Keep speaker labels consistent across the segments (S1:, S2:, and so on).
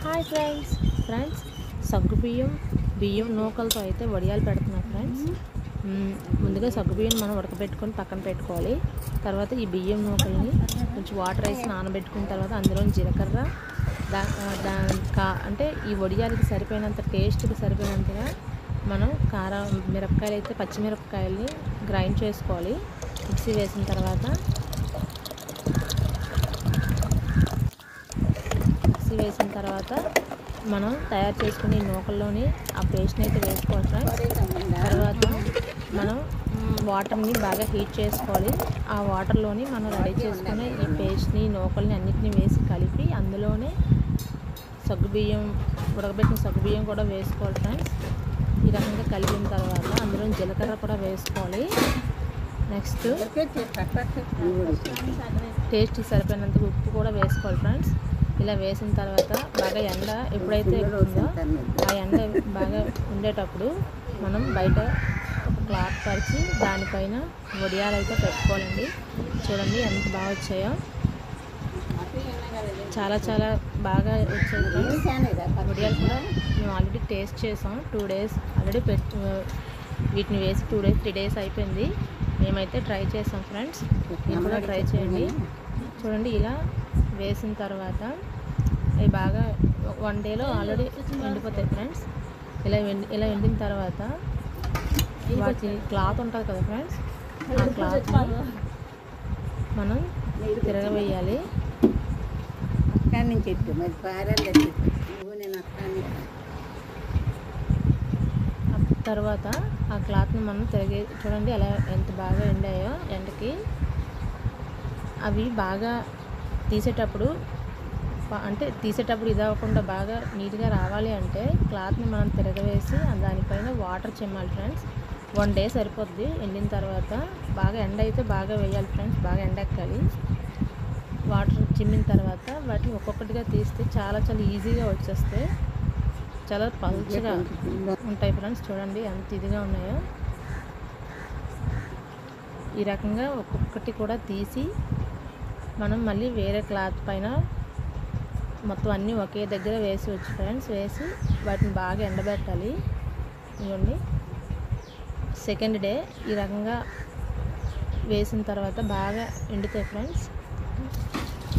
S1: Hi friends సగ్గుబియ్యం నూకలతో అయితే వడియాలు పెడుతున్నా ఫ్రెండ్స్. ముందుగా సగ్గుబియ్యం మనం ఉడకబెట్టుకొని పక్కన పెట్టుకోవాలి. తర్వాత ఈ బియ్యం నూకల్ని కొంచెం వాటర్ వేసి నానబెట్టుకున్న తర్వాత అందులో జీలకర్ర అంటే ఈ వడియాలకి సరిపోయినంత టేస్ట్కి సరిపోయినంతగా మనం కారం మిరపకాయలు అయితే పచ్చిమిరపకాయల్ని గ్రైండ్ చేసుకోవాలి. మిక్సీ వేసిన తర్వాత మనం తయారు చేసుకుని నూకల్లోని ఆ పేస్ట్ని అయితే వేసుకోవాలి ఫ్రెండ్స్. తర్వాత మనం వాటర్ని బాగా హీట్ చేసుకోవాలి. ఆ వాటర్లోని మనం రెడీ చేసుకుని ఈ పేస్ట్ని నూకల్ని అన్నిటిని వేసి కలిపి అందులోనే ఉడకబెట్టిన సగ్గుబియ్యం కూడా వేసుకోవాలి ఫ్రెండ్స్. ఈ రకంగా కలిపిన తర్వాత అందులో జీలకర్ర కూడా వేసుకోవాలి. నెక్స్ట్ టేస్ట్కి సరిపోయినంత ఉప్పు కూడా వేసుకోవాలి ఫ్రెండ్స్. ఇలా వేసిన తర్వాత బాగా ఎండ ఎప్పుడైతే ఎక్కుతుందో ఆ ఎండ బాగా ఉండేటప్పుడు మనం బయట ఒక క్లాత్ పరిచి దానిపైన వడియాలు అయితే పెట్టుకోవాలండి. చూడండి ఎంత బాగా వచ్చాయో, చాలా చాలా బాగా వచ్చాయి ఫ్రెండ్స్. వడియాలు కూడా మేము ఆల్రెడీ టేస్ట్ చేసాం. 2 days ఆల్రెడీ వీటిని వేసి 2 days 3 days అయిపోయింది. మేమైతే ట్రై చేసాం ఫ్రెండ్స్, మీరు కూడా ట్రై చేయండి. చూడండి ఇలా వేసిన తర్వాత అవి బాగా 1 dayలో ఆల్రెడీ ఎండిపోతాయి ఫ్రెండ్స్. ఇలా ఎండిన తర్వాత వాటి క్లాత్ ఉంటుంది కదా ఫ్రెండ్స్, ఆ క్లాత్ని మనం తిరగవేయాలి. తర్వాత ఆ క్లాత్ని మనం చూడండి అలా ఎంత బాగా ఎండాయో ఎండకి. అవి బాగా తీసేటప్పుడు ఇది అవ్వకుండా బాగా నీట్గా రావాలి అంటే క్లాత్ని మనం తిరగవేసి దానిపైన వాటర్ చిమ్మాలి ఫ్రెండ్స్. 1 day సరిపోద్ది. ఎండిన తర్వాత బాగా ఎండ అయితే బాగా వేయాలి ఫ్రెండ్స్, బాగా ఎండెక్కాలి. వాటర్ చిమ్మిన తర్వాత వాటిని ఒక్కొక్కటిగా తీస్తే చాలా చాలా ఈజీగా వచ్చేస్తాయి. చాలా పల్చగా ఉంటాయి ఫ్రెండ్స్. చూడండి ఎంత ఇదిగా ఉన్నాయో. ఈ రకంగా ఒక్కొక్కటి కూడా తీసి మనం మళ్ళీ వేరే క్లాత్ పైన మొత్తం అన్నీ ఒకే దగ్గర వేసి ఫ్రెండ్స్. వేసి వాటిని బాగా ఎండబెట్టాలి. ఇవన్నీ సెకండ్ డే ఈ రకంగా వేసిన తర్వాత బాగా ఎండుతాయి ఫ్రెండ్స్.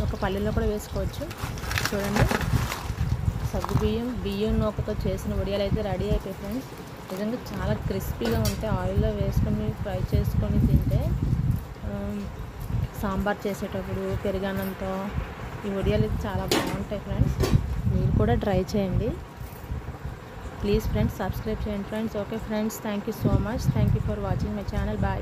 S1: ఒక పల్లెల్లో కూడా వేసుకోవచ్చు. చూడండి బియ్యం నూకతో చేసిన వడియాలు అయితే రెడీ అయిపోయాయి ఫ్రెండ్స్. నిజంగా చాలా క్రిస్పీగా ఉంటాయి. ఆయిల్లో వేసుకొని ఫ్రై చేసుకొని తింటే సాంబార్ చేసేటప్పుడు పెరుగన్నంతో ఈ వడియాలు చాలా బాగుంటాయి ఫ్రెండ్స్. మీరు కూడా ట్రై చేయండి ప్లీజ్ ఫ్రెండ్స్. సబ్స్క్రైబ్ చేయండి friends. Okay friends, thank you so much. Thank you for watching my channel. Bye.